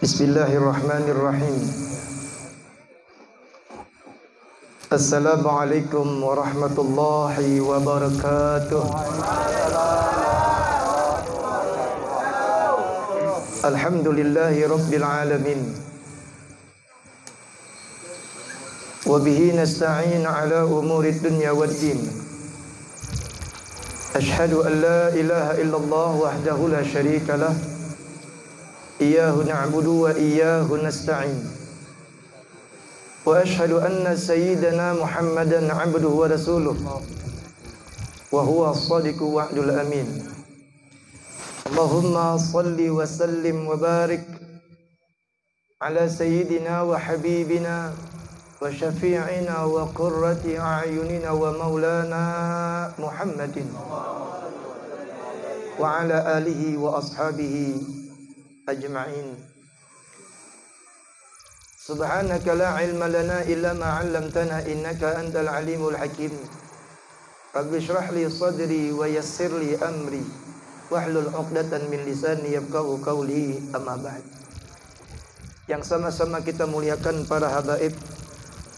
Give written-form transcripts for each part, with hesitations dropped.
Bismillahirrahmanirrahim. Assalamualaikum warahmatullahi wabarakatuh. Alhamdulillahi rabbil alamin. Wa bihi nasta'in ala umuri dunya waddin. Ashhadu an la ilaha illallah wahdahu la syarika lah. Iyyahu na'budu wa iyyahu nasta'in. Wa ashhadu anna sayyidana Muhammadan 'abduhu wa rasuluh. Wa huwa as-shadiqu wa'dul amin. Allahumma shalli wa sallim wa barik ala sayyidina wa habibina wa syafi'ina wa qurrati a'yunina wa maulana Muhammadin wa ala alihi wa ashabihi ajma'in. Subhanaka la ilma lana illa ma 'allamtana innaka antal alimul hakim. Rabbi shrah li sadri wa yassir li amri wahlul 'uqdatan min lisani yafqahu qawli, amma ba'd. Yang sama-sama kita muliakan para habaib,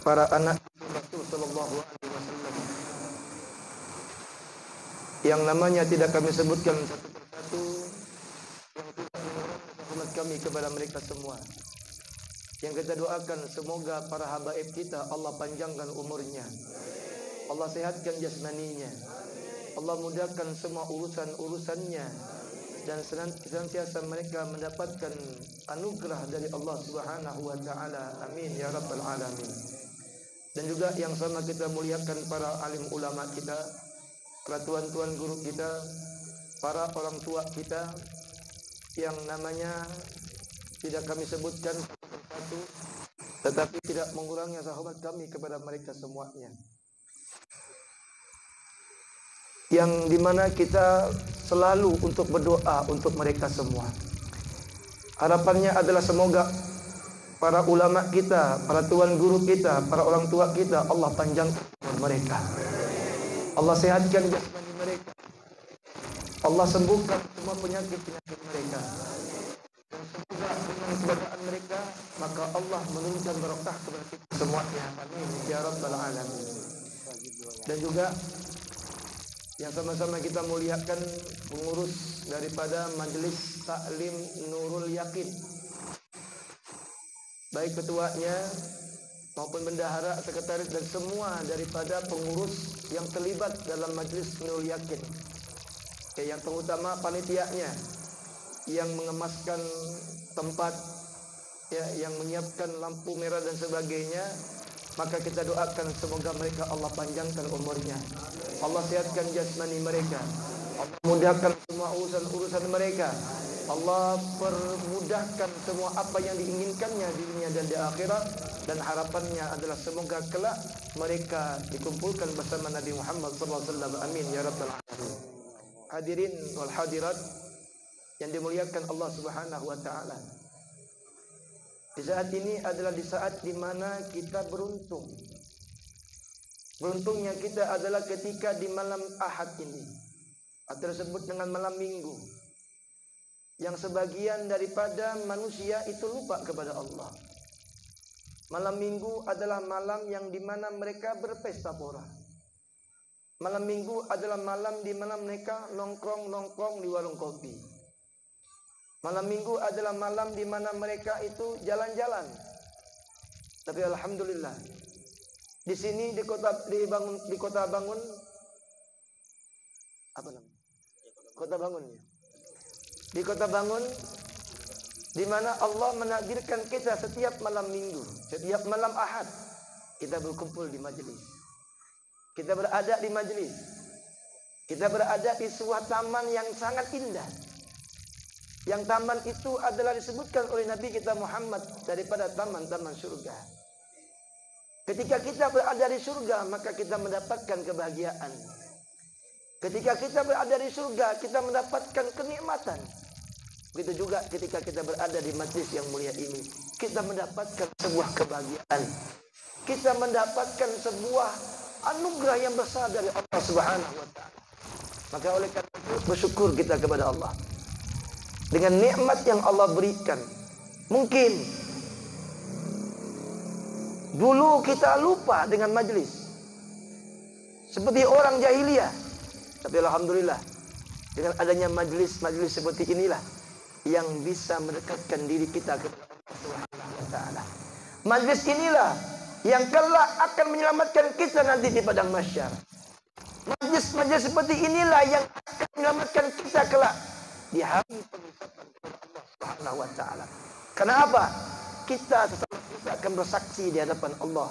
para anak Rasul sallallahu alaihi wasallam, yang namanya tidak kami sebutkan satu persatu, kami kepada mereka semua. Yang kita doakan semoga para habaib kita Allah panjangkan umurnya, Allah sehatkan jasmaninya, Allah mudahkan semua urusan-urusannya, dan senantiasa mereka mendapatkan anugerah dari Allah Subhanahu wa taala. Amin ya rabbal alamin. Dan juga yang sama kita muliakan para alim ulama kita, para tuan-tuan guru kita, para orang tua kita, yang namanya tidak kami sebutkan satu-satu, tetapi tidak mengurangi sahabat kami kepada mereka semuanya, yang dimana kita selalu untuk berdoa untuk mereka semua. Harapannya adalah semoga para ulama kita, para tuan guru kita, para orang tua kita, Allah panjangkan umur mereka, Allah sehatkan jasmani mereka, Allah sembuhkan semua penyakit-penyakit mereka, dan semoga dengan keberadaan mereka maka Allah menurunkan barakah kepada kita semuanya. Amin ya rabbal alamin. Dan juga yang sama-sama kita muliakan pengurus daripada Majelis Taklim Nurul Yakin, baik ketuanya maupun bendahara, sekretaris, dan semua daripada pengurus yang terlibat dalam Majelis Nurul Yakin. Yang terutama panitianya yang mengemaskan tempat, ya, yang menyiapkan lampu merah dan sebagainya, maka kita doakan semoga mereka Allah panjangkan umurnya, Allah sehatkan jasmani mereka, Allah mudahkan semua urusan-urusan mereka, Allah permudahkan semua apa yang diinginkannya di dunia dan di akhirat, dan harapannya adalah semoga kelak mereka dikumpulkan bersama Nabi Muhammad SAW. Amin ya rabbal alamin. Hadirin wal hadirat yang dimuliakan Allah Subhanahu wa taala. Di saat ini adalah di saat di mana kita beruntung. Beruntungnya kita adalah ketika di malam Ahad ini, atau disebut dengan malam Minggu, yang sebagian daripada manusia itu lupa kepada Allah. Malam Minggu adalah malam yang di mana mereka berpesta pora. Malam Minggu adalah malam di mana mereka nongkrong-nongkrong di warung kopi. Malam Minggu adalah malam di mana mereka itu jalan-jalan. Tapi alhamdulillah, di sini di kota Bangun, apa namanya? Kota Bangun ya. Di Kota Bangun, di mana Allah menakdirkan kita setiap malam Minggu, setiap malam Ahad kita berkumpul di majelis. Kita berada di majelis, kita berada di sebuah taman yang sangat indah. Yang taman itu adalah disebutkan oleh Nabi kita Muhammad daripada taman-taman surga. Ketika kita berada di surga, maka kita mendapatkan kebahagiaan. Ketika kita berada di surga, kita mendapatkan kenikmatan. Begitu juga ketika kita berada di majelis yang mulia ini, kita mendapatkan sebuah kebahagiaan. Kita mendapatkan sebuah anugerah yang besar dari Allah Subhanahu wa taala. Maka oleh karena itu bersyukur kita kepada Allah dengan nikmat yang Allah berikan, Mungkin dulu kita lupa dengan majlis, seperti orang jahiliyah. Tapi alhamdulillah, dengan adanya majlis-majlis seperti inilah yang bisa mendekatkan diri kita kepada Allah Subhanahu wa taala. Majlis inilah yang kelak akan menyelamatkan kita nanti di padang mahsyar. Majlis-majlis seperti inilah yang akan menyelamatkan kita kelak di hari penghisaban kepada Allah Subhanahu wa taala. Kenapa? Kita sesama akan bersaksi di hadapan Allah.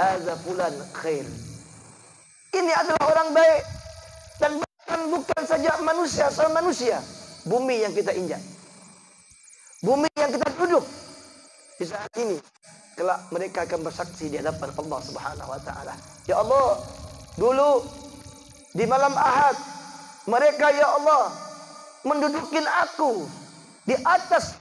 Hadza fulan khair. Ini adalah orang baik. Dan bahkan bukan saja manusia, sama manusia. Bumi yang kita injak, bumi yang kita duduk di saat ini, kelak mereka akan bersaksi di hadapan Allah Subhanahu wa taala. Ya Allah, dulu di malam Ahad mereka ya Allah mendudukin aku di atas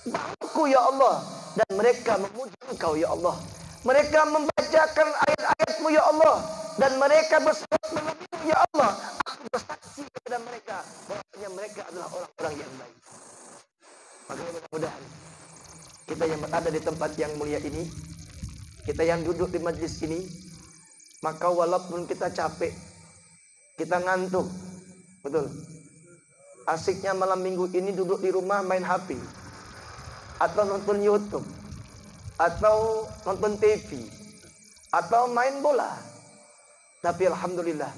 bahuku ya Allah, dan mereka memuji Engkau ya Allah. Mereka membacakan ayat-ayat-Mu ya Allah, dan mereka bersolat memuji ya Allah. Aku bersaksi kepada mereka bahwasanya mereka adalah orang-orang yang baik. Maka mudah-mudahan kita yang berada di tempat yang mulia ini, kita yang duduk di majlis ini, maka walaupun kita capek, kita ngantuk, betul, asiknya malam minggu ini duduk di rumah main HP, atau nonton YouTube, atau nonton TV, atau main bola. Tapi alhamdulillah,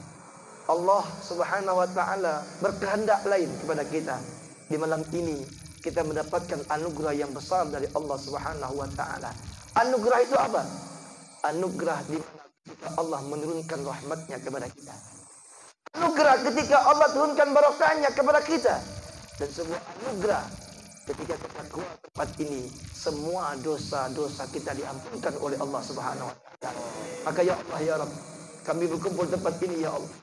Allah Subhanahu wa taala berkehendak lain kepada kita. Di malam ini kita mendapatkan anugerah yang besar dari Allah Subhanahu wa taala. Anugerah itu apa? Anugerah di mana ketika Allah menurunkan rahmatnya kepada kita. Anugerah ketika Allah turunkan barokahnya kepada kita. Dan sebuah anugerah ketika kita keluar tempat ini, semua dosa-dosa kita diampunkan oleh Allah Subhanahu wa taala. Maka ya Allah ya Rabb, kami berkumpul tempat ini ya Allah.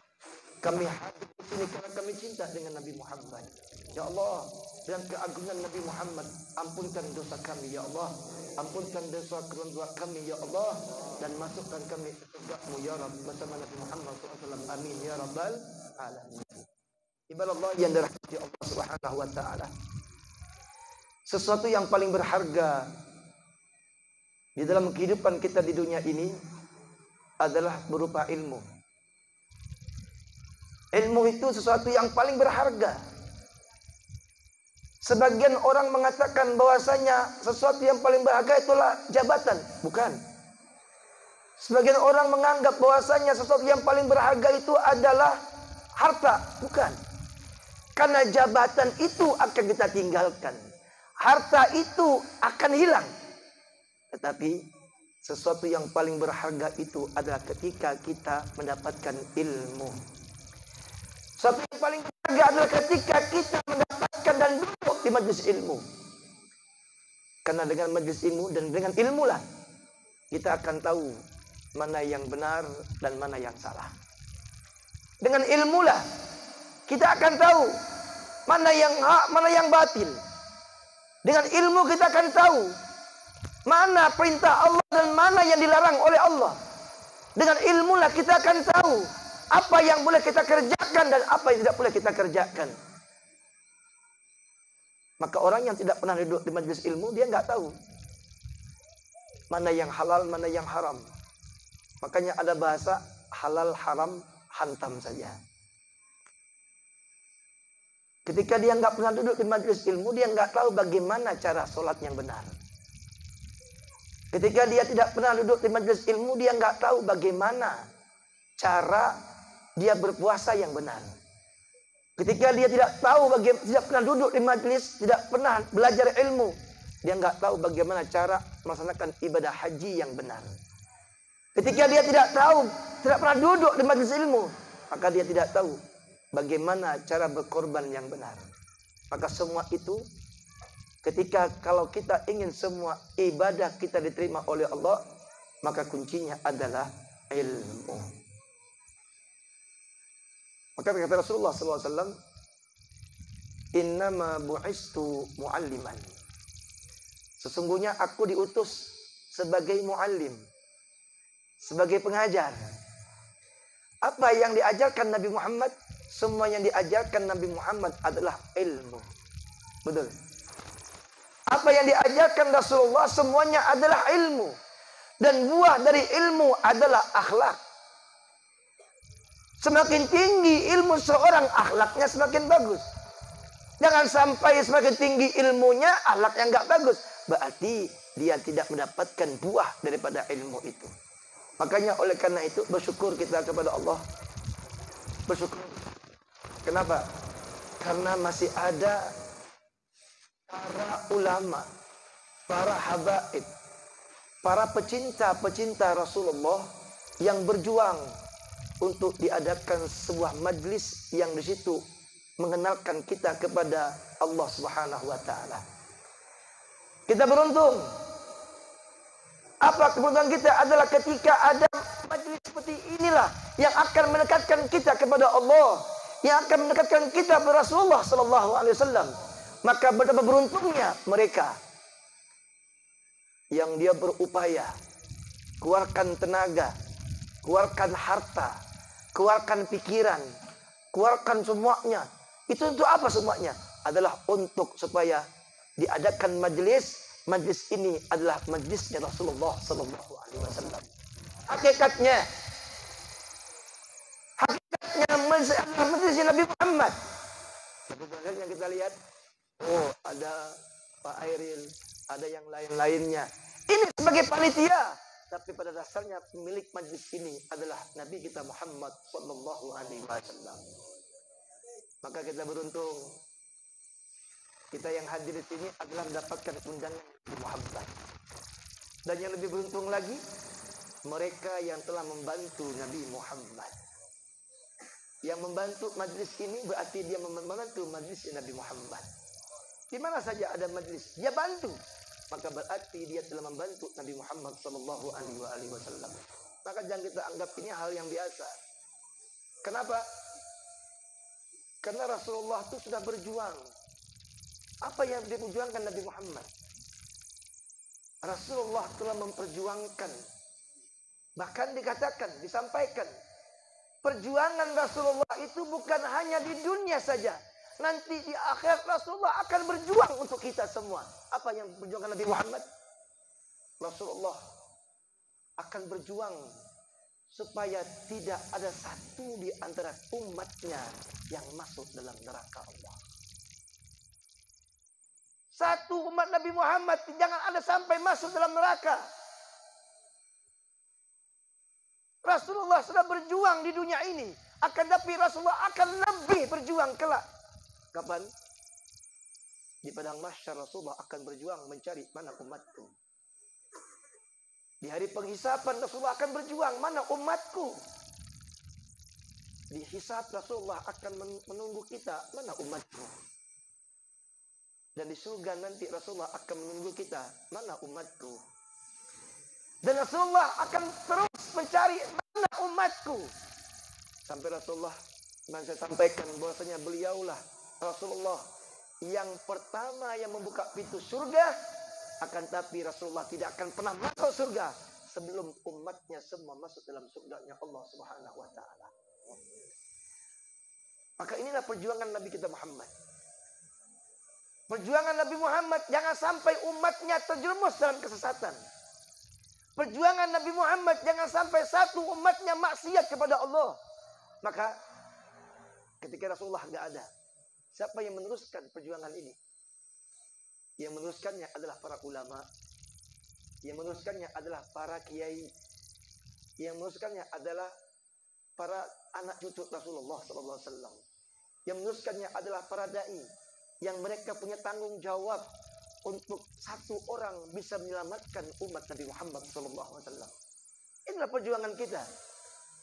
Kami hadir di sini karena kami cinta dengan Nabi Muhammad. Ya Allah, dengan keagungan Nabi Muhammad, ampunkan dosa kami ya Allah. Ampunkan dosa keluarga tua kami ya Allah, dan masukkan kami ke surga-Mu ya Rabb bersama Nabi Muhammad SAW. Amin ya Rabbal alamin. Ibadah yang dirahmati Allah Subhanahu wa taala, sesuatu yang paling berharga di dalam kehidupan kita di dunia ini adalah berupa ilmu. Ilmu itu sesuatu yang paling berharga. Sebagian orang mengatakan bahwasanya sesuatu yang paling berharga itulah jabatan. Bukan. Sebagian orang menganggap bahwasanya sesuatu yang paling berharga itu adalah harta. Bukan. Karena jabatan itu akan kita tinggalkan. Harta itu akan hilang. Tetapi sesuatu yang paling berharga itu adalah ketika kita mendapatkan ilmu. Sesuatu yang paling berharga adalah ketika kita mendapatkan dan duduk di majlis ilmu. Karena dengan majlis ilmu dan dengan ilmulah kita akan tahu mana yang benar dan mana yang salah. Dengan ilmulah kita akan tahu mana yang hak, mana yang batil. Dengan ilmu kita akan tahu mana perintah Allah dan mana yang dilarang oleh Allah. Dengan ilmulah kita akan tahu apa yang boleh kita kerjakan dan apa yang tidak boleh kita kerjakan. Maka orang yang tidak pernah duduk di majelis ilmu, dia nggak tahu mana yang halal, mana yang haram. Makanya ada bahasa halal haram hantam saja. Ketika dia nggak pernah duduk di majelis ilmu, dia nggak tahu bagaimana cara sholat yang benar. Ketika dia tidak pernah duduk di majelis ilmu, dia nggak tahu bagaimana cara dia berpuasa yang benar. Ketika dia tidak tahu tidak pernah duduk di majelis, tidak pernah belajar ilmu, dia nggak tahu bagaimana cara melaksanakan ibadah haji yang benar. Ketika dia tidak tahu, tidak pernah duduk di majelis ilmu, maka dia tidak tahu bagaimana cara berkorban yang benar. Maka semua itu, ketika kalau kita ingin semua ibadah kita diterima oleh Allah, maka kuncinya adalah ilmu. Maka kata Rasulullah SAW, innama bu'istu mu'alliman. Sesungguhnya aku diutus sebagai mu'allim, sebagai pengajar. Apa yang diajarkan Nabi Muhammad? Semua yang diajarkan Nabi Muhammad adalah ilmu. Betul. Apa yang diajarkan Rasulullah semuanya adalah ilmu. Dan buah dari ilmu adalah akhlak. Semakin tinggi ilmu seorang, akhlaknya semakin bagus. Jangan sampai semakin tinggi ilmunya, akhlaknya nggak bagus. Berarti dia tidak mendapatkan buah daripada ilmu itu. Makanya oleh karena itu bersyukur kita kepada Allah. Bersyukur. Kenapa? Karena masih ada para ulama, para habaib, para pecinta-pecinta Rasulullah yang berjuang untuk diadakan sebuah majlis yang di situ mengenalkan kita kepada Allah Subhanahu wa taala. Kita beruntung. Apa keberuntungan kita adalah ketika ada majlis seperti inilah yang akan mendekatkan kita kepada Allah, yang akan mendekatkan kita kepada Rasulullah sallallahu alaihi wasallam. Maka betapa beruntungnya mereka yang dia berupaya keluarkan tenaga, keluarkan harta, keluarkan pikiran, keluarkan semuanya. Itu untuk apa semuanya? Adalah untuk supaya diadakan majlis. Majlis ini adalah majlisnya Rasulullah sallallahu alaihi wasallam. Hakikatnya majlisnya Nabi Muhammad. Tapi yang kita lihat, oh ada Pak Airil, ada yang lain-lainnya. Ini sebagai panitia, tapi pada dasarnya pemilik majlis ini adalah Nabi kita Muhammad sallallahu alaihi wasallam. Maka kita beruntung. Kita yang hadir di sini adalah mendapatkan undangan Nabi Muhammad. Dan yang lebih beruntung lagi, mereka yang telah membantu Nabi Muhammad. Yang membantu majlis ini berarti dia membantu majlis Nabi Muhammad. Di mana saja ada majlis, dia bantu. Maka berarti dia telah membantu Nabi Muhammad sallallahu alaihi wasallam. Maka jangan kita anggap ini hal yang biasa. Kenapa? Karena Rasulullah itu sudah berjuang. Apa yang diperjuangkan Nabi Muhammad? Rasulullah telah memperjuangkan. Bahkan dikatakan, disampaikan. Perjuangan Rasulullah itu bukan hanya di dunia saja. Nanti di akhirat Rasulullah akan berjuang untuk kita semua. Apa yang diperjuangkan Nabi Muhammad? Rasulullah akan berjuang supaya tidak ada satu di antara umatnya yang masuk dalam neraka Allah. Satu umat Nabi Muhammad jangan ada sampai masuk dalam neraka. Rasulullah sudah berjuang di dunia ini. Akan tapi Rasulullah akan lebih berjuang kelak. Kapan? Di padang mahsyar Rasulullah akan berjuang mencari mana umatku. Di hari penghisapan Rasulullah akan berjuang mana umatku. Di hisab Rasulullah akan menunggu kita mana umatku. Dan di surga nanti Rasulullah akan menunggu kita. Mana umatku? Dan Rasulullah akan terus mencari mana umatku. Sampai Rasulullah, saya sampaikan bahwasanya beliaulah Rasulullah yang pertama yang membuka pintu surga. Akan tapi Rasulullah tidak akan pernah masuk surga sebelum umatnya semua masuk dalam surganya Allah Subhanahu wa taala. Maka inilah perjuangan Nabi kita Muhammad. Perjuangan Nabi Muhammad jangan sampai umatnya terjerumus dalam kesesatan. Perjuangan Nabi Muhammad jangan sampai satu umatnya maksiat kepada Allah. Maka ketika Rasulullah tidak ada, siapa yang meneruskan perjuangan ini? Yang meneruskannya adalah para ulama. Yang meneruskannya adalah para kiai. Yang meneruskannya adalah para anak cucu Rasulullah SAW. Yang meneruskannya adalah para dai. Yang mereka punya tanggung jawab untuk satu orang bisa menyelamatkan umat Nabi Muhammad SAW. Inilah perjuangan kita.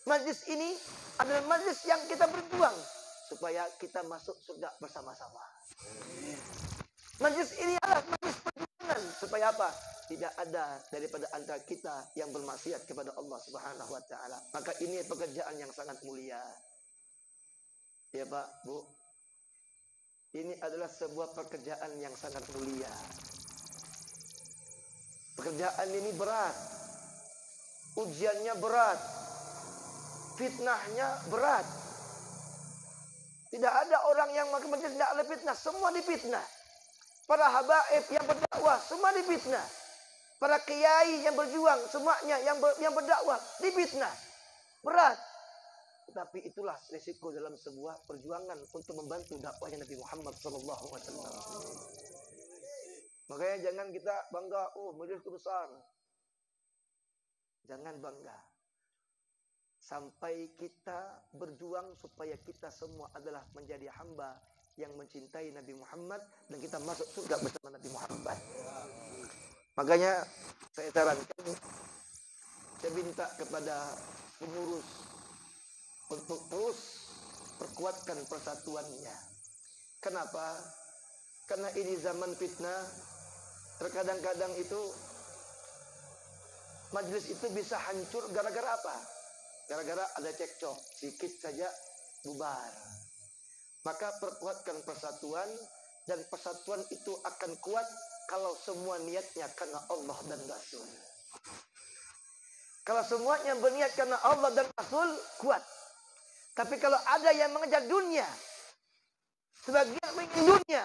Majlis ini adalah majlis yang kita berjuang supaya kita masuk surga bersama-sama. Majlis ini adalah majlis perjuangan supaya apa? Tidak ada daripada antara kita yang bermaksiat kepada Allah Subhanahu wa taala. Maka ini pekerjaan yang sangat mulia. Ya Pak, Bu. Ini adalah sebuah pekerjaan yang sangat mulia. Pekerjaan ini berat. Ujiannya berat. Fitnahnya berat. Tidak ada orang yang makin tidak ada fitnah. Semua difitnah. Para habaib yang berdakwah semua difitnah. Para kiai yang berjuang semuanya yang berdakwah difitnah. Berat. Tapi itulah risiko dalam sebuah perjuangan untuk membantu dakwahnya Nabi Muhammad SAW. Makanya jangan kita bangga, majelis itu besar. Jangan bangga. Sampai kita berjuang supaya kita semua adalah menjadi hamba yang mencintai Nabi Muhammad dan kita masuk surga bersama Nabi Muhammad. Makanya saya sarankan, saya minta kepada pengurus untuk terus perkuatkan persatuannya. Kenapa? Karena ini zaman fitnah. Terkadang-kadang itu majelis itu bisa hancur gara-gara apa? Gara-gara ada cekcok, sedikit saja bubar. Maka perkuatkan persatuan, dan persatuan itu akan kuat kalau semua niatnya karena Allah dan Rasul. Kalau semuanya berniat karena Allah dan Rasul, kuat. Tapi kalau ada yang mengejar dunia, sebagian ingin dunia,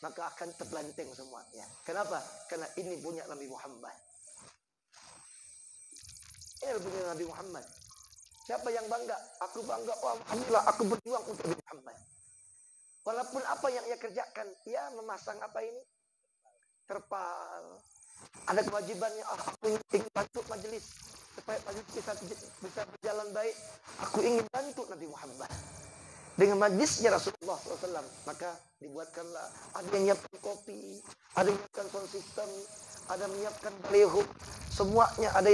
maka akan terbelanteng semuanya. Kenapa? Karena ini punya Nabi Muhammad. Ini punya Nabi Muhammad. Siapa yang bangga? Aku bangga. Oh, alhamdulillah, aku berjuang untuk Nabi Muhammad. Walaupun apa yang ia kerjakan, ia memasang apa ini? Terpal. Ada kewajibannya. Aku ingin bantu majelis supaya majelis bisa berjalan baik. Aku ingin bantu Nabi Muhammad dengan majlisnya Rasulullah SAW. Maka dibuatkanlah, ada yang menyiapkan kopi, ada yang menyiapkan sound system, ada yang menyiapkan baliho, semuanya ada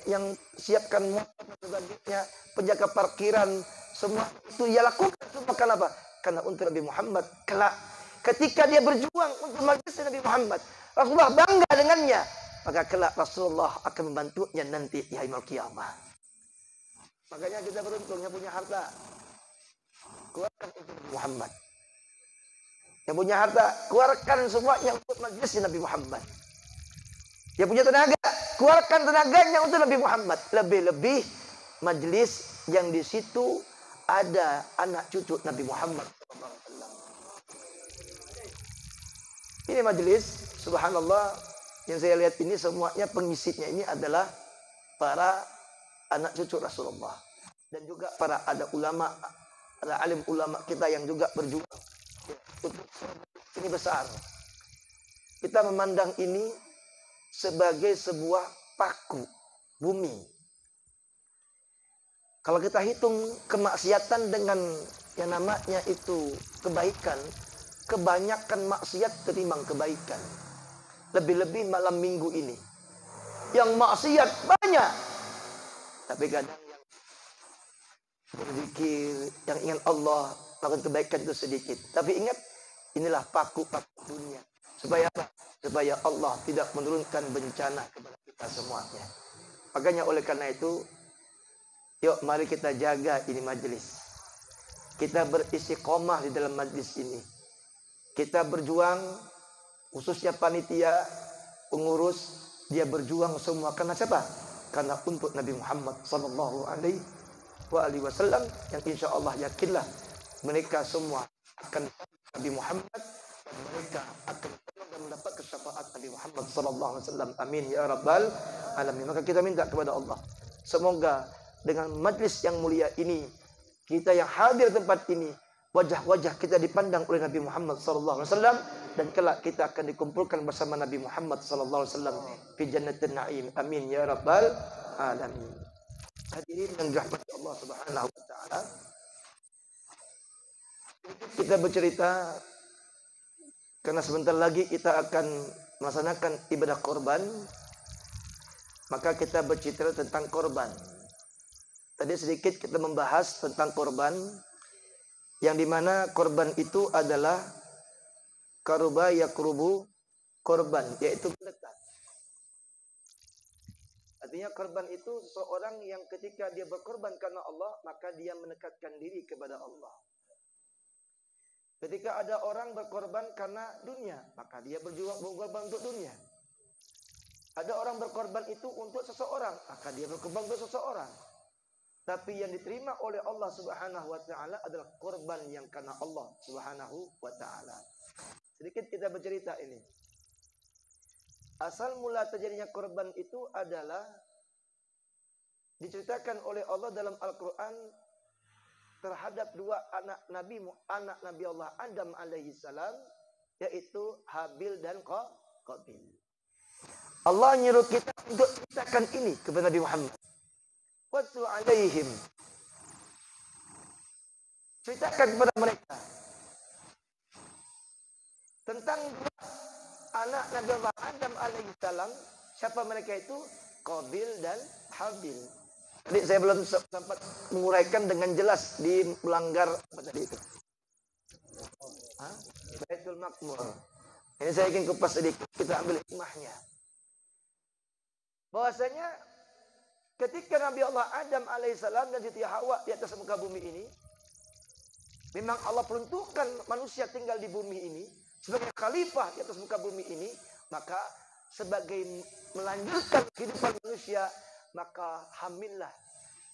yang siapkan motor dan sebagainya, penjaga parkiran, semua itu ia lakukan semua. Kenapa? Karena untuk Nabi Muhammad. Kelak ketika dia berjuang untuk majlis Nabi Muhammad, Rasulullah bangga dengannya, maka kelak Rasulullah akan membantunya nanti di hari kiamat. Makanya kita beruntung yang punya harta, keluarkan untuk Nabi Muhammad. Yang punya harta, keluarkan semuanya untuk majlis Nabi Muhammad. Yang punya tenaga, keluarkan tenaganya untuk Nabi Muhammad. Lebih-lebih majlis yang di situ ada anak cucu Nabi Muhammad. Ini majlis, subhanallah, yang saya lihat ini semuanya pengisinya ini adalah para anak cucu Rasulullah. Dan juga para ada ulama, ada alim ulama kita yang juga berjuang. Ini besar. Kita memandang ini sebagai sebuah paku bumi. Kalau kita hitung kemaksiatan dengan yang namanya itu kebaikan, kebanyakan maksiat ketimbang kebaikan. Lebih-lebih malam minggu ini, yang maksiat banyak, tapi kadang yang berzikir, yang ingat Allah, melakukan kebaikan itu sedikit. Tapi ingat, inilah paku-paku dunia. Supaya apa? Supaya Allah tidak menurunkan bencana kepada kita semuanya. Makanya oleh karena itu, yuk mari kita jaga ini majelis. Kita beristiqomah di dalam majelis ini. Kita berjuang, khususnya panitia, pengurus, dia berjuang semua karena siapa? Karena untuk Nabi Muhammad sallallahu alaihi wasallam, yang insya Allah yakinlah mereka semua akan Nabi Muhammad dan mereka akan mendapat syafaat Nabi Muhammad sallallahu alaihi wasallam. Amin ya rabbal alamin. Maka kita minta kepada Allah, semoga dengan majlis yang mulia ini, kita yang hadir tempat ini, wajah-wajah kita dipandang oleh Nabi Muhammad sallallahu alaihi wasallam, dan kelak kita akan dikumpulkan bersama Nabi Muhammad sallallahu alaihi wasallam fi jannatin na'im. Amin ya rabbal alamin. Hadirin yang dirahmati Allah Subhanahu wa taala, kita bercerita karena sebentar lagi kita akan melaksanakan ibadah korban, maka kita bercerita tentang korban. Tadi sedikit kita membahas tentang korban, yang dimana korban itu adalah karuba yakrubu korban, yaitu mendekat. Artinya korban itu seseorang yang ketika dia berkorban karena Allah, maka dia mendekatkan diri kepada Allah. Ketika ada orang berkorban karena dunia, maka dia berkorban untuk dunia. Ada orang berkorban itu untuk seseorang, maka dia berkorban untuk seseorang. Tapi yang diterima oleh Allah Subhanahu wa taala adalah korban yang karena Allah Subhanahu wa taala. Sedikit kita bercerita ini. Asal mula terjadinya korban itu adalah diceritakan oleh Allah dalam Al-Quran terhadap dua anak Nabi Allah Adam alaihi salam, yaitu Habil dan Qabil. Allah nyuruh kita untuk ceritakan ini kepada Nabi Muhammad. Watlu alaihim. Ceritakan kepada mereka tentang dua anak Nabi Allah Adam alaihi salam. Siapa mereka itu? Qabil dan Habil. Tadi saya belum sempat menguraikan dengan jelas di melanggar apa tadi itu? Baitul Maqmur. Ini saya ingin kupas sedikit, kita ambil hikmahnya. Bahwasanya ketika Nabi Allah Adam alaihissalam dan Siti Hawa di atas muka bumi ini, memang Allah peruntukkan manusia tinggal di bumi ini sebagai khalifah di atas muka bumi ini, maka sebagai melanjutkan kehidupan manusia, maka hamillah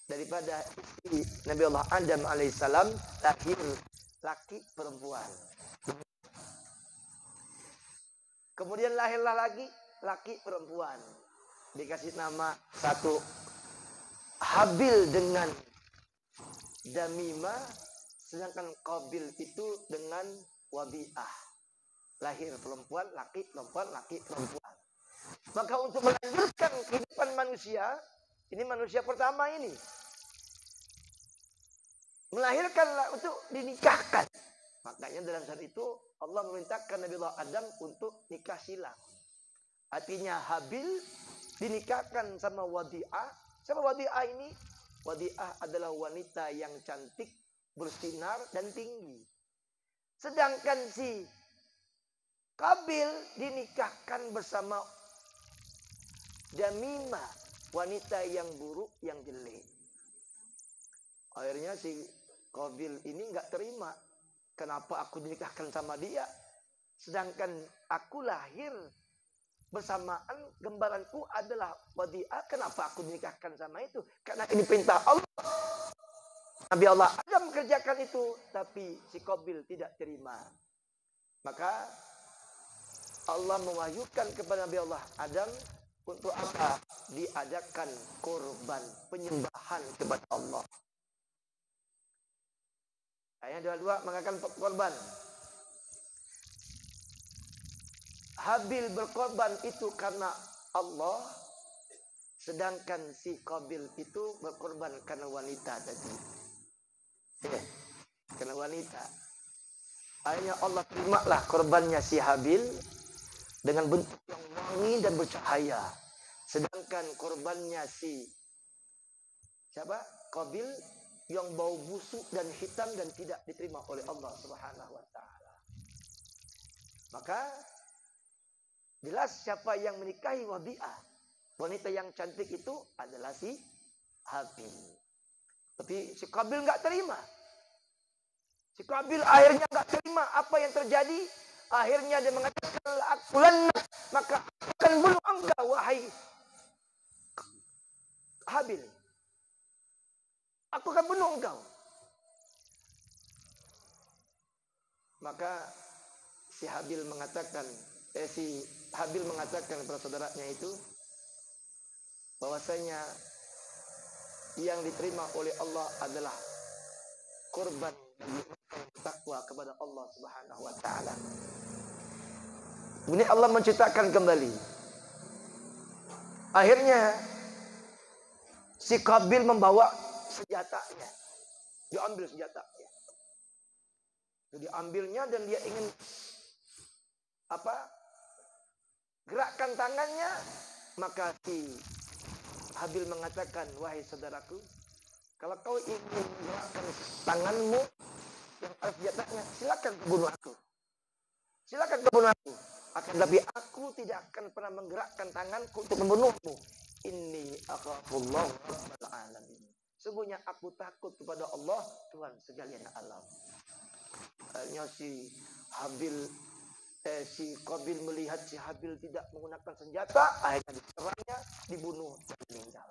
daripada istri Nabi Allah Adam alaihissalam lahir laki perempuan. Kemudian lahirlah lagi laki perempuan. Dikasih nama satu Habil dengan Damimah, sedangkan Qabil itu dengan Wabi'ah. Lahir perempuan, laki, perempuan, laki, perempuan. Maka untuk melanjutkan kehidupan manusia, ini manusia pertama ini, melahirkanlah untuk dinikahkan. Makanya dalam saat itu Allah memerintahkan Nabi Allah Adam untuk nikah silang. Artinya Habil dinikahkan sama Wadi'ah. Siapa Wadi'ah ini? Wadi'ah adalah wanita yang cantik, bersinar dan tinggi. Sedangkan si Qabil dinikahkan bersama Damimah, wanita yang buruk, yang jelek. Akhirnya si Qabil ini nggak terima. Kenapa aku dinikahkan sama dia? Sedangkan aku lahir bersamaan, gembaranku adalah Wadi'ah. Kenapa aku dinikahkan sama itu? Karena ini perintah Allah. Nabi Allah Adam mengerjakan itu, tapi si Qabil tidak terima. Maka Allah mewahyukan kepada Nabi Allah Adam untuk apa? Diadakan korban penyembahan kepada Allah. Yang dua-dua mengadakan korban. Habil berkorban itu karena Allah, sedangkan si Qabil itu berkorban karena wanita tadi. Karena wanita. Akhirnya Allah terimalah korbannya si Habil dengan bentuk yang wangi dan bercahaya. Sedangkan korbannya si siapa? Qabil yang bau busuk dan hitam dan tidak diterima oleh Allah Subhanahu wa taala. Maka jelas siapa yang menikahi Wadi'ah, wanita yang cantik itu adalah si Habil. Tapi si Qabil nggak terima. Si Qabil akhirnya nggak terima. Apa yang terjadi? Akhirnya dia mengatakan akulan, maka akan bunuh engkau wahai Habil. Aku akan bunuh engkau. Maka si Habil mengatakan kepada saudaranya itu bahwasanya yang diterima oleh Allah adalah korban bagi takwa kepada Allah Subhanahu wa taala. Kemudian Allah menceritakan kembali. Akhirnya si Qabil membawa senjatanya. Diambil senjatanya. Diambilnya dan dia ingin gerakkan tangannya, maka si Habil mengatakan, wahai saudaraku, kalau kau ingin menggerakkan tanganmu yang ada senjatanya, silakan bunuh aku. Silakan bunuh aku. Akan tapi aku tidak akan pernah menggerakkan tanganku untuk membunuhmu. Inni akhafullah rabbal alamin. Sungguhnya aku takut kepada Allah, Tuhan segalian alam. Akhirnya si Qabil melihat si Habil tidak menggunakan senjata, akhirnya diserangnya, dibunuh dan meninggal.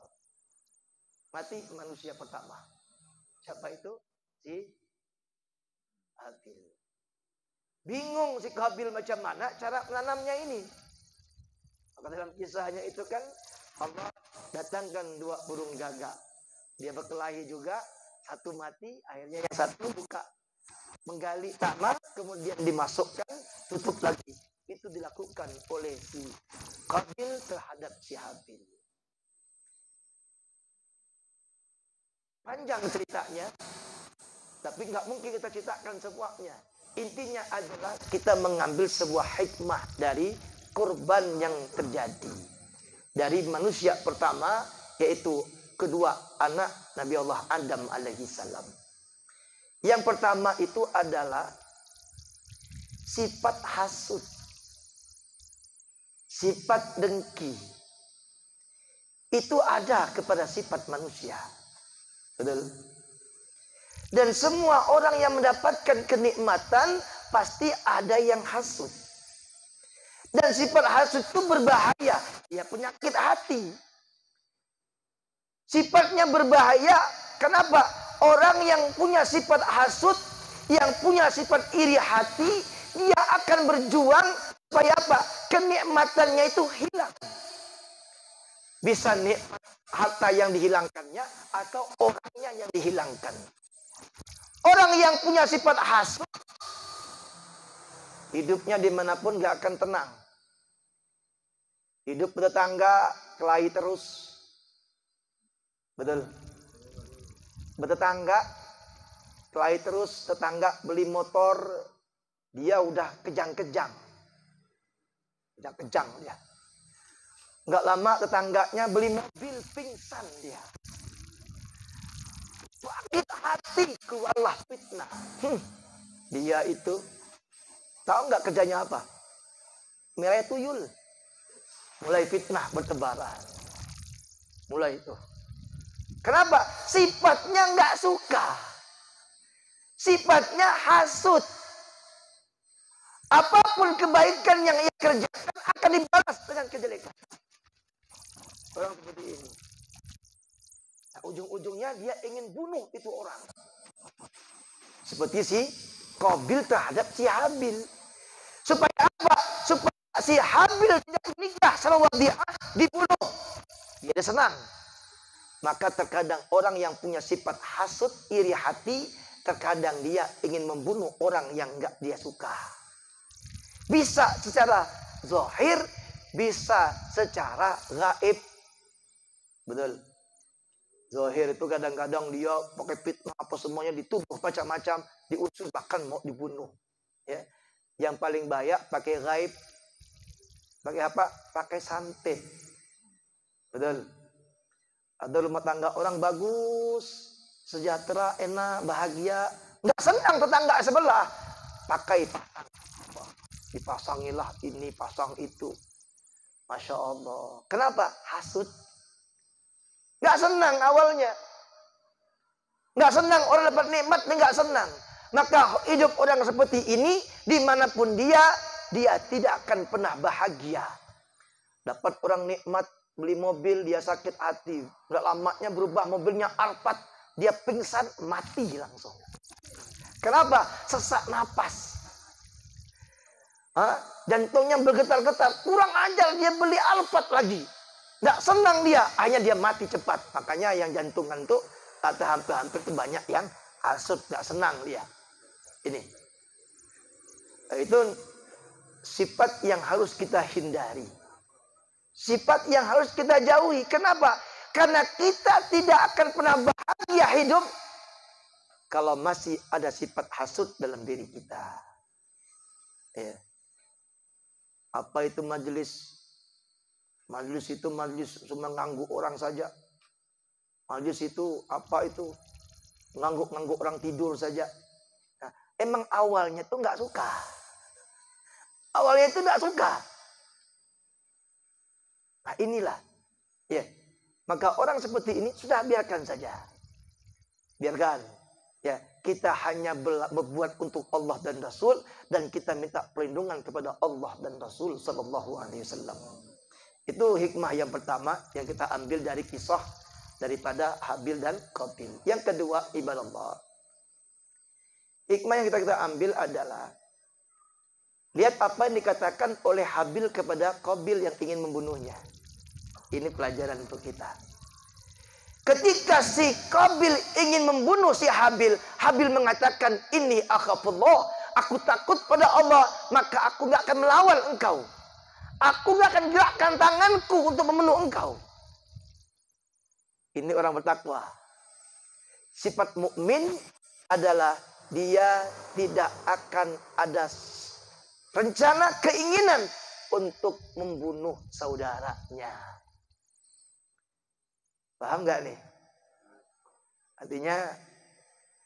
Mati manusia pertama. Siapa itu? Si Habil. Bingung si Qabil macam mana cara menanamnya ini. Maka dalam kisahnya itu kan Allah datangkan 2 burung gagak. Dia berkelahi juga, satu mati, akhirnya yang satu buka. Menggali tanah, kemudian dimasukkan, tutup lagi. Itu dilakukan oleh si Qabil terhadap si Habil. Panjang ceritanya, tapi nggak mungkin kita ceritakan semuanya. Intinya adalah kita mengambil sebuah hikmah dari kurban yang terjadi. Dari manusia pertama, yaitu kedua anak Nabi Allah Adam alaihi salam. Yang pertama itu adalah sifat hasud. Sifat dengki. Itu ada kepada sifat manusia. Betul? Dan semua orang yang mendapatkan kenikmatan pasti ada yang hasud. Dan sifat hasud itu berbahaya. Ya, penyakit hati. Sifatnya berbahaya. Kenapa? Orang yang punya sifat hasud, yang punya sifat iri hati, dia akan berjuang supaya apa? Kenikmatannya itu hilang. Bisa nikmat harta yang dihilangkannya atau orangnya yang dihilangkan. Orang yang punya sifat hasud, hidupnya dimanapun gak akan tenang. Hidup bertetangga, kelahi terus. Betul. Bertetangga, kelahi terus. Tetangga beli motor, dia udah kejang-kejang. Kejang-kejang dia. Nggak lama tetangganya beli mobil, pingsan dia. Sakit hati, keluarlah fitnah. Dia itu, tahu nggak kerjanya apa? Merah tuyul. Mulai fitnah bertebaran. Mulai itu. Kenapa? Sifatnya nggak suka. Sifatnya hasud. Apapun kebaikan yang ia kerjakan akan dibalas dengan kejelekan. Orang seperti ini. Nah, ujung-ujungnya dia ingin bunuh itu orang. Seperti si Qabil terhadap si Habil. Supaya apa? Supaya si Habil tidak menikah sama Wadi'ah, dibunuh. Dia senang. Maka terkadang orang yang punya sifat hasud, iri hati, terkadang dia ingin membunuh orang yang enggak dia suka. Bisa secara zahir, bisa secara gaib. Betul. Zahir itu kadang-kadang dia pakai fitnah apa semuanya dituduh macam-macam, diusir bahkan mau dibunuh. Ya. Yang paling bahaya pakai gaib. Pakai apa? Pakai santet. Betul. Ada rumah tangga orang bagus, sejahtera, enak, bahagia, nggak senang tetangga sebelah. Pakai pasang. Dipasangilah ini, pasang itu. Masya Allah. Kenapa? Hasud. Nggak senang awalnya. Nggak senang orang dapat nikmat, nggak senang. Maka hidup orang seperti ini, dimanapun dia tidak akan pernah bahagia. Dapat orang nikmat, beli mobil, dia sakit hati. Nggak lamanya berubah mobilnya Alphard, dia pingsan, mati langsung. Kenapa? Sesak napas. Jantungnya bergetar-getar. Kurang ajar dia beli Alphard lagi. Nggak senang dia, akhirnya dia mati cepat. Makanya yang jantungan tuh kata hampir-hampir itu banyak yang hasud, nggak senang dia. Ini. Itu sifat yang harus kita hindari. Sifat yang harus kita jauhi. Kenapa? Karena kita tidak akan pernah bahagia hidup kalau masih ada sifat hasud dalam diri kita. Ya. Apa itu majelis? Majelis itu majelis cuma mengganggu orang saja. Majelis itu apa itu? Mengganggu orang tidur saja. Nah, emang awalnya tuh nggak suka. Awalnya itu nggak suka. Nah inilah. Ya. Maka orang seperti ini sudah biarkan saja. Biarkan. Ya, kita hanya berbuat untuk Allah dan Rasul, dan kita minta perlindungan kepada Allah dan Rasul sallallahu alaihi wasallam. Itu hikmah yang pertama yang kita ambil dari kisah daripada Habil dan Qabil. Yang kedua, ibadallah. Hikmah yang kita ambil adalah Lihat apa yang dikatakan oleh Habil kepada Qabil yang ingin membunuhnya. Ini pelajaran untuk kita. Ketika si Qabil ingin membunuh si Habil, Habil mengatakan, "Inni akhafullah, aku takut pada Allah, maka aku gak akan melawan engkau. Aku gak akan gerakkan tanganku untuk membunuh engkau." Ini orang bertakwa. Sifat mukmin adalah dia tidak akan ada rencana, keinginan untuk membunuh saudaranya. Paham gak nih? Artinya,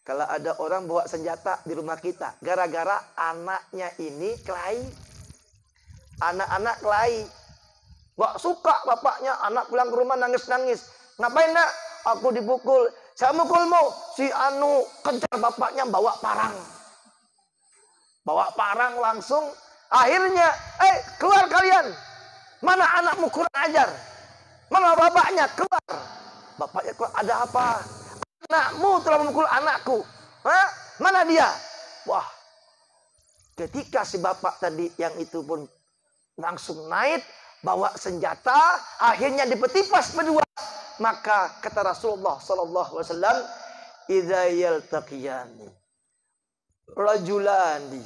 kalau ada orang bawa senjata di rumah kita, gara-gara anaknya ini kelahi. Anak-anak kelahi. Gak suka bapaknya, anak pulang ke rumah nangis-nangis. "Ngapain nak? Aku dipukul." "Saya mukulmu." Si Anu kejar bapaknya bawa parang. Bawa parang langsung. Akhirnya, keluar kalian. Mana anakmu kurang ajar? Mana bapaknya? Keluar. Bapaknya keluar. "Ada apa? Anakmu telah memukul anakku." "Hah? Mana dia?" Wah. Ketika si bapak tadi yang itu pun langsung naik, bawa senjata, akhirnya dipetipas berdua. Maka kata Rasulullah sallallahu alaihi wasallam, "Idza yaltaqiyani rajulani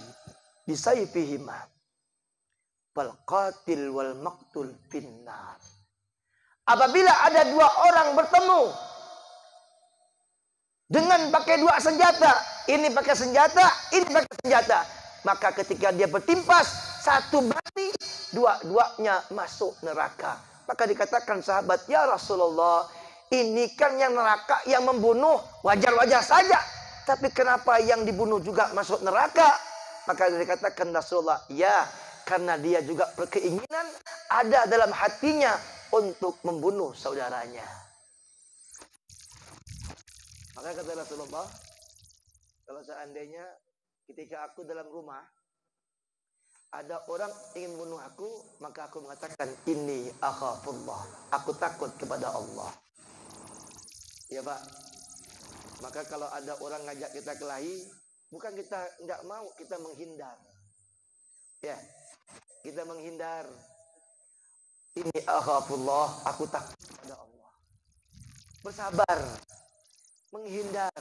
bisayfihima wal qatil wal maqtul finnar." Apabila ada dua orang bertemu dengan pakai dua senjata, ini pakai senjata, ini pakai senjata, maka ketika dia bertimpas, satu mati, dua-duanya masuk neraka. Maka dikatakan sahabat, "Ya Rasulullah, ini kan yang neraka yang membunuh, wajar-wajar saja. Tapi kenapa yang dibunuh juga masuk neraka?" Maka dikatakan Rasulullah, "Ya, karena dia juga berkeinginan ada dalam hatinya untuk membunuh saudaranya." Maka kata Rasulullah, kalau seandainya ketika aku dalam rumah ada orang ingin bunuh aku, maka aku mengatakan, "Inni akhafullah, aku takut kepada Allah." Ya Pak. Maka kalau ada orang ngajak kita kelahi, bukan kita nggak mau, kita menghindar. Ya, kita menghindar. "Inni akhafullah, aku takut kepada Allah." Bersabar, menghindar.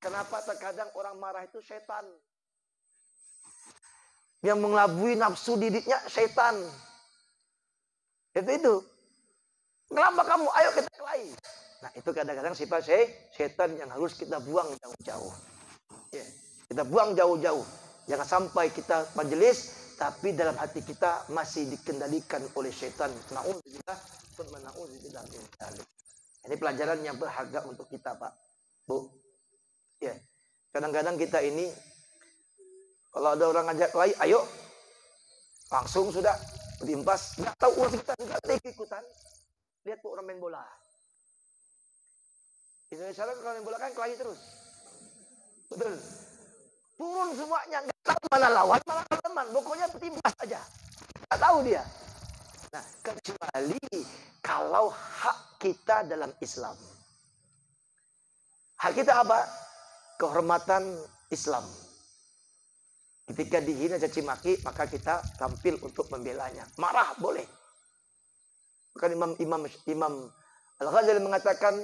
Kenapa terkadang orang marah itu setan? Yang mengelabui nafsu dirinya setan. Itu. Kenapa kamu? Ayo kita kelahi. Nah, itu kadang-kadang sifat setan yang harus kita buang jauh-jauh. Ya, kita buang jauh-jauh. Jangan sampai kita majelis, tapi dalam hati kita masih dikendalikan oleh setan. Na'udzubillah, na'udzubillah min dzalik. Ini pelajaran yang berharga untuk kita, Pak, Bu. Ya, kadang-kadang kita ini kalau ada orang ngajak kelahi, ayo, langsung sudah bertimpas. Nggak tahu urusan kita juga ikut-ikutan. Lihat tuh orang main bola. Indonesia kalau main bola kan kelahi terus. Betul. Turun semuanya, nggak tahu mana lawan, mana teman. Pokoknya bertimpas aja. Nggak tahu dia. Nah, kecuali kalau hak kita dalam Islam. Hak kita apa? Kehormatan Islam. Ketika dihina caci maki, maka kita tampil untuk membelanya. Marah boleh. Bukan Imam Al-Ghazali mengatakan,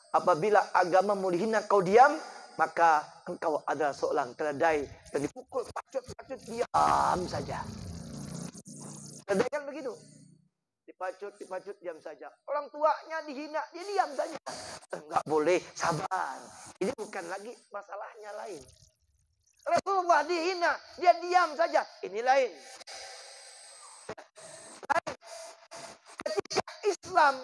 apabila agama mau dihina kau diam, maka engkau adalah seorang keledai dan dipukul pacut-pacut, diam saja. Keledai kan begitu. Dipacut, diam saja. Orang tuanya dihina, dia diam saja. Enggak boleh, sabar. Ini bukan lagi masalahnya lain. Rasulullah dihina, dia diam saja. Ini lain. Ketika Islam,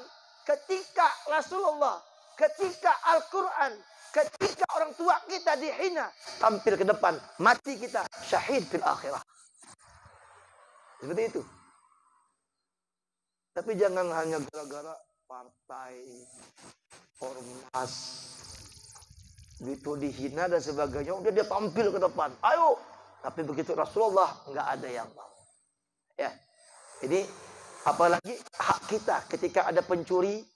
ketika Rasulullah, ketika Al-Quran, ketika orang tua kita dihina, tampil ke depan, mati kita, syahid fil akhirah. Seperti itu. Tapi jangan hanya gara-gara partai, ormas, itu dihina dan sebagainya, udah dia tampil ke depan, ayo. Tapi begitu Rasulullah, nggak ada yang mau. Ya, ini apalagi hak kita ketika ada pencuri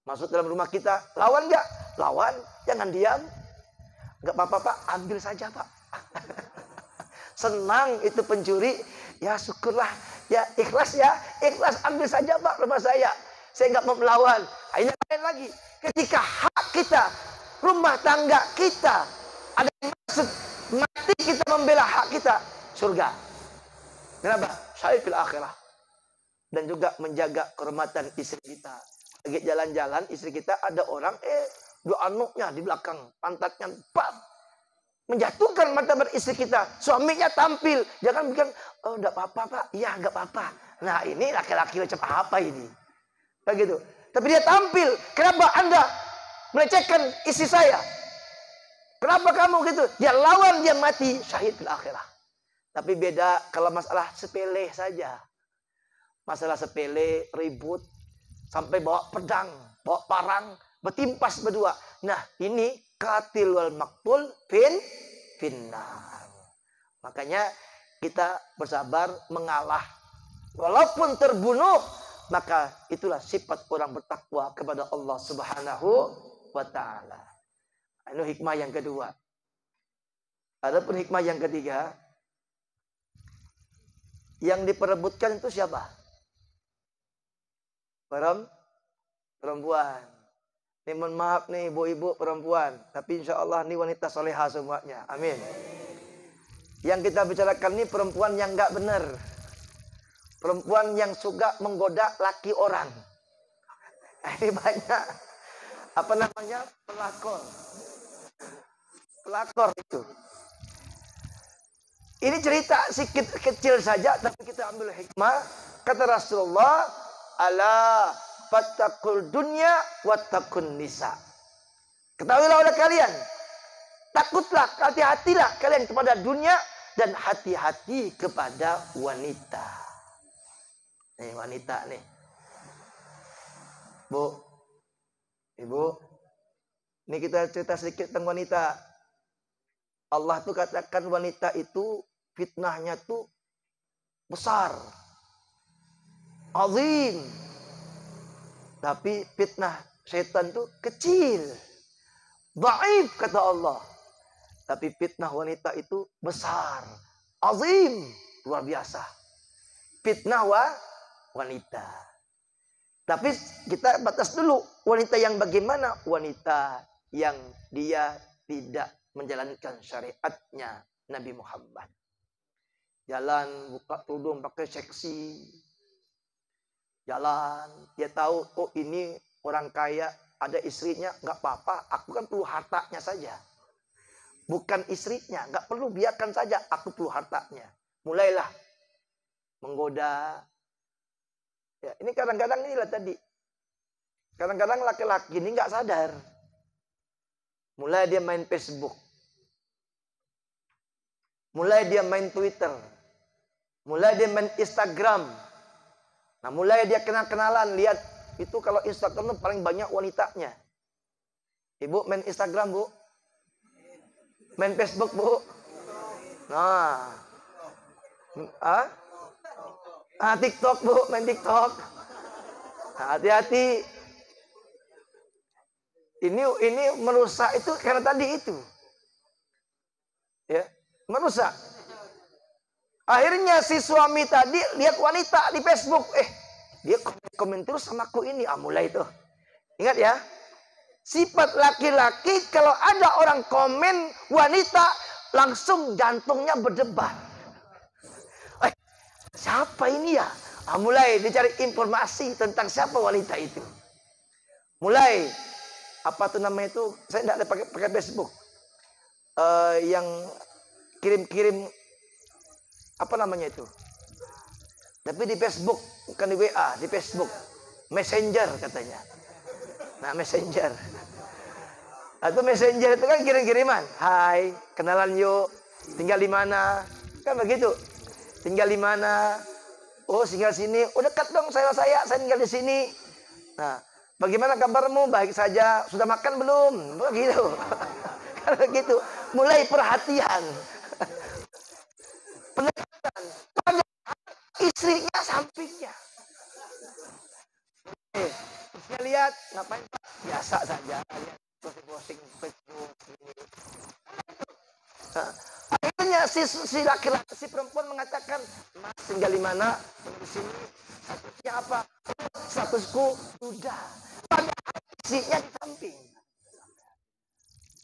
masuk dalam rumah kita, lawan nggak? Lawan, jangan diam. Nggak apa-apa Pak, ambil saja Pak. senang itu pencuri, ya syukurlah, ya ikhlas ya, ikhlas ambil saja Pak rumah saya nggak mau melawan. Ini lain lagi. Ketika hak kita, rumah tangga kita, ada maksud mati kita membela hak kita, surga. Kenapa? Syahid fil akhirah. Dan juga menjaga kehormatan istri kita. Lagi jalan-jalan, istri kita ada orang, dua anuknya di belakang, pantatnya, bam, menjatuhkan martabat istri kita. Suaminya tampil, jangan bilang, oh enggak apa-apa Pak, iya enggak apa-apa. Nah ini laki-laki macam apa ini? Begitu. Tapi dia tampil, kenapa Anda melecehkan istri saya? Kenapa kamu gitu? Dia lawan, dia mati, syahid fil akhirah. Tapi beda kalau masalah sepele saja. Masalah sepele, ribut, sampai bawa pedang, bawa parang, bertimpas berdua. Nah ini qatil wal maqtul finnar. Makanya kita bersabar mengalah. Walaupun terbunuh, maka itulah sifat orang bertakwa kepada Allah Subhanahu wa ta'ala. Itu hikmah yang kedua. Adapun hikmah yang ketiga, yang diperebutkan itu siapa? Perempuan. Ini mohon maaf nih ibu-ibu perempuan, tapi insya Allah ini wanita soleha semuanya. Amin. Yang kita bicarakan ini perempuan yang nggak benar. Perempuan yang suka menggoda laki orang. Ini banyak. Apa namanya? Pelakor. Pelakor itu. Ini cerita sedikit kecil saja, tapi kita ambil hikmah. Kata Rasulullah, ala fattaqul dunya wattaqun nisa. Ketahuilah oleh kalian, takutlah, hati-hatilah kalian kepada dunia dan hati-hati kepada wanita. Nih wanita nih. Bu, ibu, ini kita cerita sedikit tentang wanita. Allah tuh katakan wanita itu fitnahnya tuh besar, azim. Tapi fitnah setan tuh kecil, dhaif kata Allah. Tapi fitnah wanita itu besar, azim, luar biasa. Fitnah wanita. Tapi kita batas dulu. Wanita yang bagaimana? Wanita yang dia tidak menjalankan syariatnya Nabi Muhammad. Jalan buka tudung pakai seksi. Jalan, dia tahu, oh ini orang kaya, ada istrinya, nggak apa-apa, aku kan perlu hartanya saja. Bukan istrinya, nggak perlu, biarkan saja, aku perlu hartanya. Mulailah menggoda. Ya, ini kadang-kadang inilah tadi. Kadang-kadang laki-laki ini nggak sadar. Mulai dia main Facebook. Mulai dia main Twitter. Mulai dia main Instagram. Nah, mulai dia kenal-kenalan. Lihat, itu kalau Instagram itu paling banyak wanitanya. Ibu main Instagram, Bu? Main Facebook, Bu? Nah. TikTok, Bu, main TikTok. Nah, hati-hati. Ini merusak itu karena tadi itu. Ya, merusak. Akhirnya si suami tadi lihat wanita di Facebook, dia komen terus sama aku ini, mulai itu. Ingat ya. Sifat laki-laki kalau ada orang komen wanita langsung jantungnya berdebar. Siapa ini ya? Mulai dicari informasi tentang siapa wanita itu. Mulai apa tuh namanya itu? Saya tidak ada pakai Facebook. Yang kirim-kirim apa namanya itu? Tapi di Facebook, bukan di WA, di Facebook. Messenger katanya. Nah, Messenger. Atau Messenger itu kan kirim-kiriman. Hai, kenalan yuk. Tinggal di mana? Kan begitu. Tinggal di mana? Oh, tinggal sini. Oh, dekat dong saya tinggal di sini. Nah, bagaimana kabarmu? Baik saja. Sudah makan belum? Begitu. Kalau gitu, mulai perhatian. Pendekatan. Istrinya sampingnya. Saya lihat, ngapain Pak? Biasa saja. Lihat posting Facebook. Nah, akhirnya Hanya si laki-laki, si perempuan mengatakan, Mas tinggal di mana? Di sini. Statusnya apa? Statusku sudah. Padahal isinya di samping.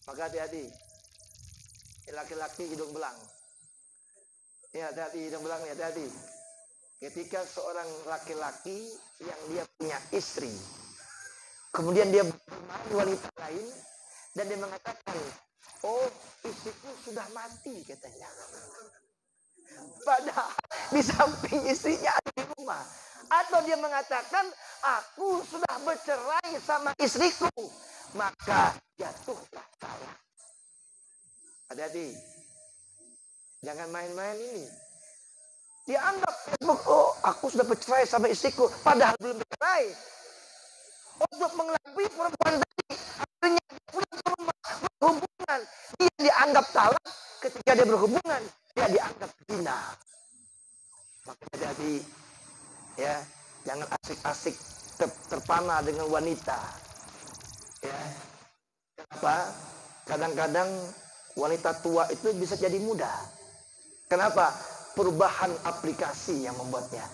Maka hati-hati. Laki-laki hidung belang. Ya, hati-hati hidung belang, hati-hati. Ketika seorang laki-laki yang dia punya istri, kemudian dia bermain wanita lain, dan dia mengatakan, oh istriku sudah mati katanya. Padahal di samping istrinya ada di rumah. Atau dia mengatakan, aku sudah bercerai sama istriku, maka jatuhlah talak. Hati-hati. Jangan main-main ini. Dia anggap, oh aku sudah bercerai sama istriku, padahal belum bercerai. Untuk mengelabui perempuan tadi, akhirnya dia pulang ke rumah berhubungan. Dia dianggap talak, ketika dia berhubungan, dia dianggap zina. Maka hati-hati, ya, jangan asik-asik terpana dengan wanita. Ya, kenapa? Kadang-kadang wanita tua itu bisa jadi muda. Kenapa? Perubahan aplikasi yang membuatnya.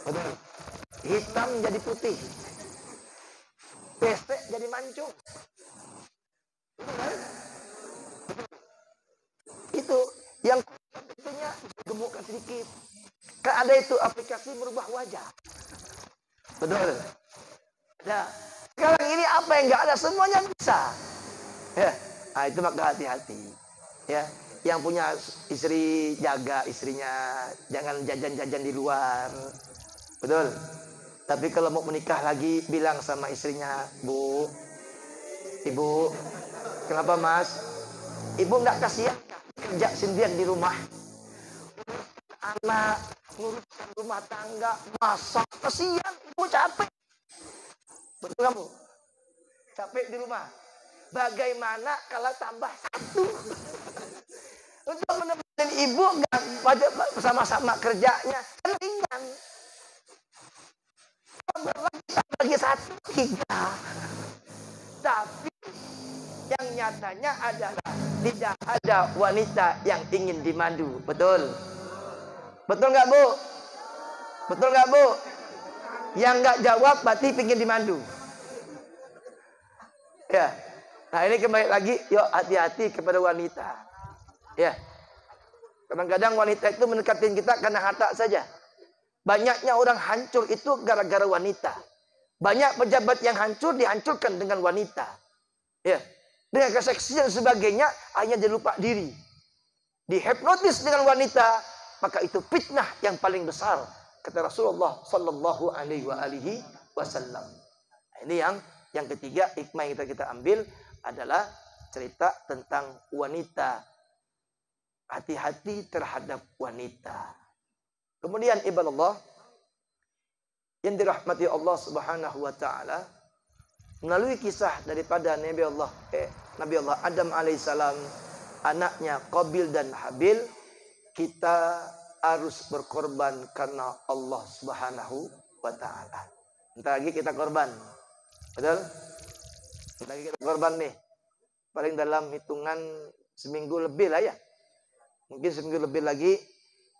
Betul. Hitam jadi putih. Pesek jadi mancung. Itu yang tentunya gemukkan sedikit. Kan ada itu aplikasi merubah wajah. Betul. Nah, sekarang ini apa yang nggak ada semuanya bisa. Ya, nah itu maka hati-hati. Ya, yang punya istri jaga istrinya, jangan jajan-jajan di luar. Betul. Tapi kalau mau menikah lagi, bilang sama istrinya, Bu, Ibu, kenapa Mas? Ibu nggak kasihan kerja sendirian di rumah, anak, ngurusin rumah tangga, masak, kasihan, Ibu capek. Betul kamu? Capek di rumah. Bagaimana kalau tambah satu? Untuk menemani ibu nggak sama-sama kerjanya, kan ringan. Bagi satu, 3. Tapi yang nyatanya adalah tidak ada wanita yang ingin dimandu. Betul? Betul nggak Bu? Betul nggak Bu? Yang nggak jawab berarti ingin dimandu. Ya. Nah ini kembali lagi, yuk hati-hati kepada wanita. Ya. Kadang-kadang wanita itu mendekatin kita karena harta saja. Banyaknya orang hancur itu gara-gara wanita. Banyak pejabat yang hancur dihancurkan dengan wanita. Ya. Dengan keseksian dan sebagainya, hanya dia lupa diri. Dihipnotis dengan wanita, maka itu fitnah yang paling besar, kata Rasulullah sallallahu alaihi wasallam. Nah, ini yang ketiga hikmah yang kita ambil adalah cerita tentang wanita. Hati-hati terhadap wanita. Kemudian ibadallah yang dirahmati Allah Subhanahu wa taala, melalui kisah daripada Nabi Allah Adam alaihissalam, anaknya Qabil dan Habil, kita harus berkorban karena Allah Subhanahu wa taala. Bentar lagi kita korban. Betul? Bentar lagi kita korban nih. Paling dalam hitungan seminggu lebih lah ya. Mungkin seminggu lebih lagi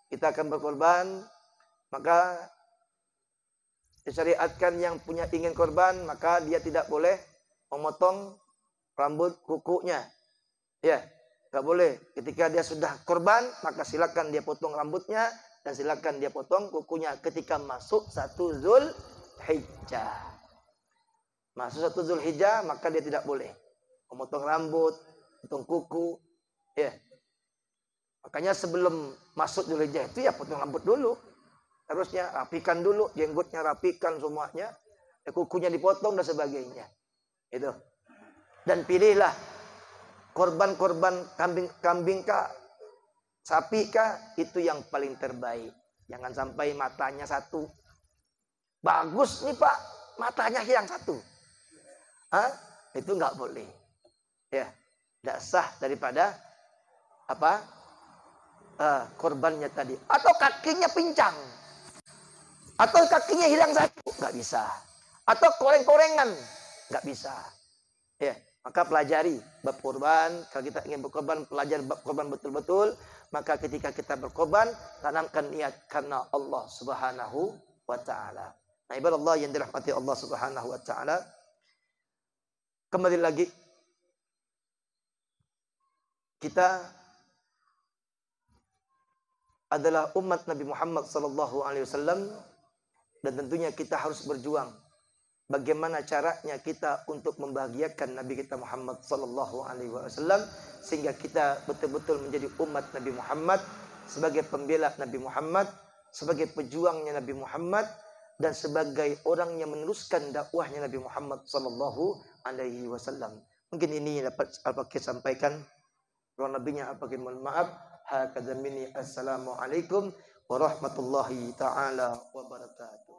kita akan berkorban. Maka disyariatkan yang punya ingin korban, maka dia tidak boleh memotong rambut kukunya. Ya, nggak boleh. Ketika dia sudah korban, maka silakan dia potong rambutnya dan silakan dia potong kukunya ketika masuk 1 Zulhijjah. Masuk 1 Zulhijjah, maka dia tidak boleh memotong rambut, potong kuku. Ya. Makanya sebelum masuk Zulhijjah itu ya potong rambut dulu. Harusnya rapikan dulu, jenggotnya rapikan semuanya, kukunya dipotong dan sebagainya. Itu. Dan pilihlah korban-korban kambing kah, sapi kah, itu yang paling terbaik. Jangan sampai matanya satu. Bagus nih Pak, matanya hilang satu. Hah? Itu nggak boleh. Ya, tidak sah daripada apa? Korbannya tadi. Atau kakinya pincang. Atau kakinya hilang satu. Nggak bisa. Atau koreng-korengan. Nggak bisa. Ya. Maka pelajari bab kurban. Kalau kita ingin berkorban, pelajari bab kurban betul-betul. Maka ketika kita berkorban, tanamkan niat karena Allah Subhanahu wa ta'ala. Nah, ibarat Allah yang dirahmati Allah Subhanahu wa ta'ala. Kembali lagi, kita adalah umat Nabi Muhammad sallallahu alaihi wasallam, dan tentunya kita harus berjuang. Bagaimana caranya kita untuk membahagiakan Nabi kita Muhammad sallallahu alaihi wasallam sehingga kita betul-betul menjadi umat Nabi Muhammad, sebagai pembela Nabi Muhammad, sebagai pejuangnya Nabi Muhammad, dan sebagai orang yang meneruskan dakwahnya Nabi Muhammad sallallahu alaihi wasallam. Mungkin ini yang dapat Al-Fakir sampaikan. Kurang lebihnya Al-Fakir mohon maaf. Hakadha minni, assalamualaikum warahmatullahi taala wabarakatuh.